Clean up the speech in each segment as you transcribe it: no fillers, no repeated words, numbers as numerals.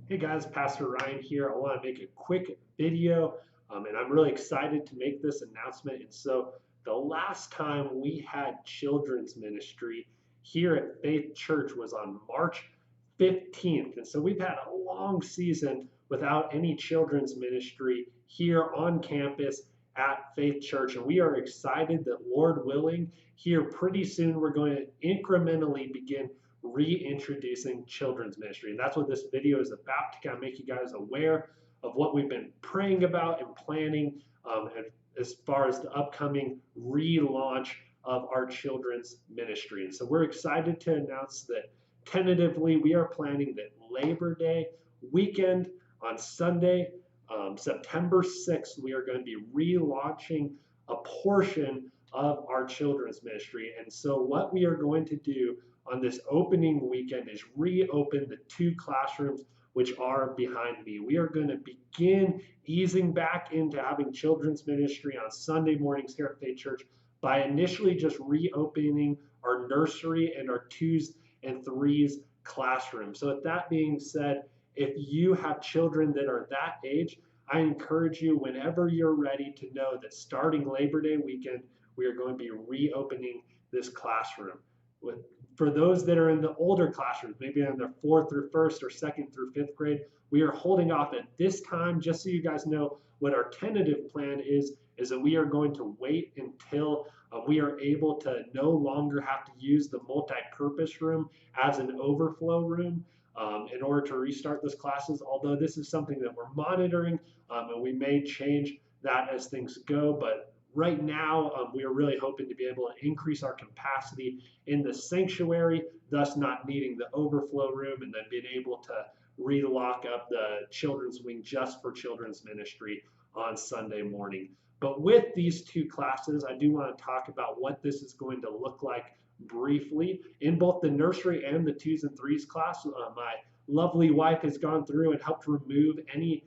Hey guys, Pastor Ryan here. I want to make a quick video, and I'm really excited to make this announcement. And so, the last time we had children's ministry here at Faith Church was on March 15th. And so, we've had a long season without any children's ministry here on campus at Faith Church. And we are excited that, Lord willing, here pretty soon we're going to incrementally begin reintroducing children's ministry. And that's what this video is about, to kind of make you guys aware of what we've been praying about and planning as far as the upcoming relaunch of our children's ministry. And so we're excited to announce that tentatively we are planning that Labor Day weekend on Sunday, September 6th, we are going to be relaunching a portion of our children's ministry. And so what we are going to do on this opening weekend is reopen the two classrooms which are behind me. We are going to begin easing back into having children's ministry on Sunday mornings here at Faith Church by initially just reopening our nursery and our twos and threes classroom. So with that being said, if you have children that are that age, I encourage you, whenever you're ready, to know that starting Labor Day weekend, we are going to be reopening this classroom. For those that are in the older classrooms, maybe in their 4th through 1st or 2nd through 5th grade, we are holding off at this time, just so you guys know what our tentative plan is that we are going to wait until we are able to no longer have to use the multi-purpose room as an overflow room in order to restart those classes. Although this is something that we're monitoring, and we may change that as things go, but right now, we are really hoping to be able to increase our capacity in the sanctuary, thus not needing the overflow room, and then being able to relock up the children's wing just for children's ministry on Sunday morning. But with these two classes, I do want to talk about what this is going to look like briefly. In both the nursery and the twos and threes class, my lovely wife has gone through and helped remove any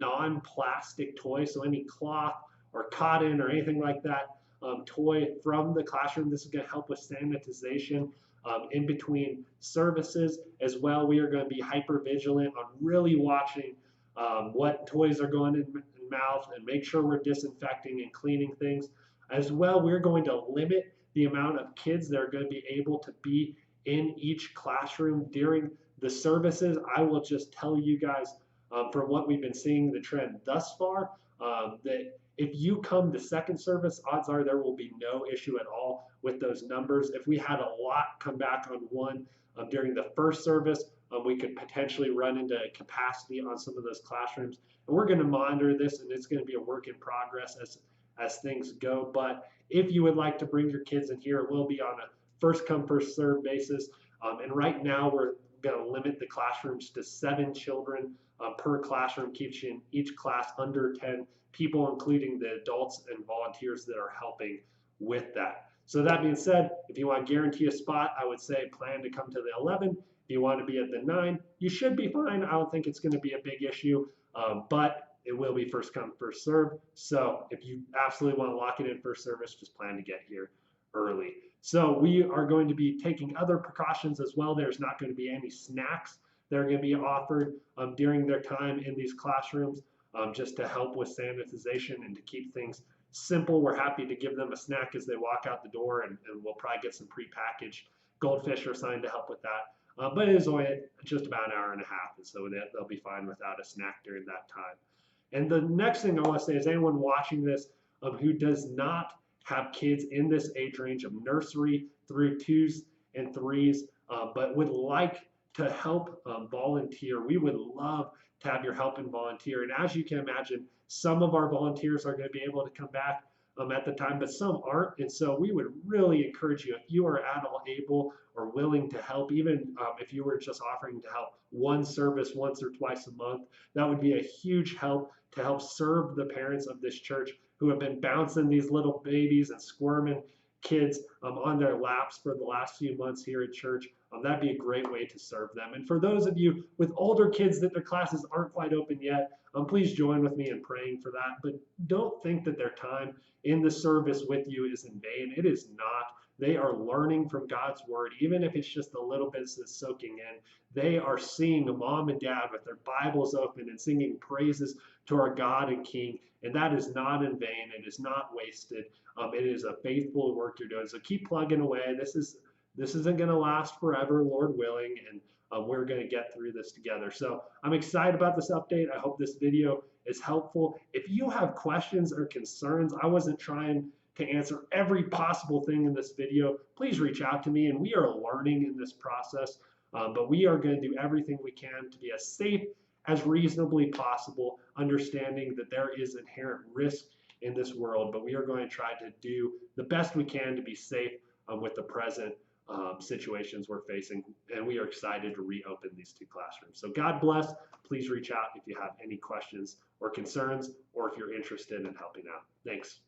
non-plastic toys, so any cloth or cotton or anything like that toy from the classroom. This is going to help with sanitization in between services as well. We are going to be hyper vigilant on really watching what toys are going in mouth and make sure we're disinfecting and cleaning things. As well, we're going to limit the amount of kids that are going to be able to be in each classroom during the services. I will just tell you guys from what we've been seeing, the trend thus far, that if you come to second service, odds are there will be no issue at all with those numbers. If we had a lot come back on one during the first service, we could potentially run into capacity on some of those classrooms. And we're going to monitor this, and it's going to be a work in progress as things go. But if you would like to bring your kids in here, it will be on a first come, first serve basis. And right now, we're going to limit the classrooms to 7 children per classroom, keeping each class under 10 people, including the adults and volunteers that are helping with that. So that being said, if you want to guarantee a spot, I would say plan to come to the 11. If you want to be at the 9, you should be fine. I don't think it's going to be a big issue, but it will be first come, first serve. So if you absolutely want to lock it in first service, just plan to get here early. So we are going to be taking other precautions as well. There's not going to be any snacks that are going to be offered during their time in these classrooms, just to help with sanitization and to keep things simple. We're happy to give them a snack as they walk out the door, and we'll probably get some prepackaged goldfish or something to help with that. But it is only just about an hour and a half, and so they'll be fine without a snack during that time. And the next thing I want to say is, anyone watching this who does not have kids in this age range of nursery through twos and threes, but would like to help volunteer, we would love to have your help and volunteer. And as you can imagine, some of our volunteers are going to be able to come back at the time, but some aren't. And so we would really encourage you, if you are at all able or willing to help, even if you were just offering to help one service once or twice a month, that would be a huge help to help serve the parents of this church who have been bouncing these little babies and squirming kids on their laps for the last few months here at church. That'd be a great way to serve them. And for those of you with older kids that their classes aren't quite open yet, please join with me in praying for that. But don't think that their time in the service with you is in vain. It is not. They are learning from God's word, even if it's just a little bit that's soaking in. They are seeing a mom and dad with their Bibles open and singing praises to our God and King. And that is not in vain. It is not wasted. It is a faithful work you're doing. So keep plugging away. This isn't going to last forever, Lord willing, and we're going to get through this together. So I'm excited about this update. I hope this video is helpful. If you have questions or concerns, I wasn't trying to answer every possible thing in this video. Please reach out to me, and we are learning in this process, but we are going to do everything we can to be as safe as reasonably possible, understanding that there is inherent risk in this world, but we are going to try to do the best we can to be safe with the present situations we're facing, and we are excited to reopen these 2 classrooms. So God bless. Please reach out if you have any questions or concerns, or if you're interested in helping out. Thanks.